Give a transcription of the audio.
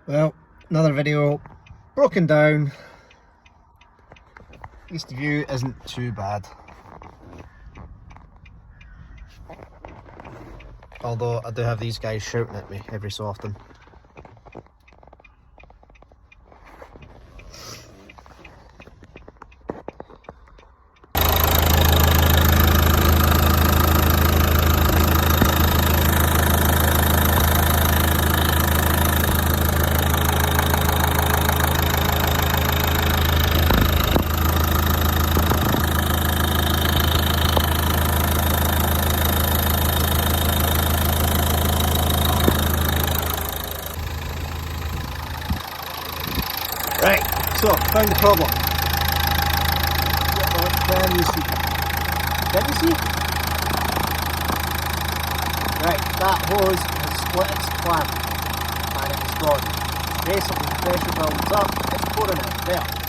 Well, another video broken down. At least the view isn't too bad. Although I do have these guys shouting at me every so often. Right, so found the problem. Can you see? Can you see? Right, that hose has split its clamp and it's gone. Basically, the pressure builds up, it's pouring out there.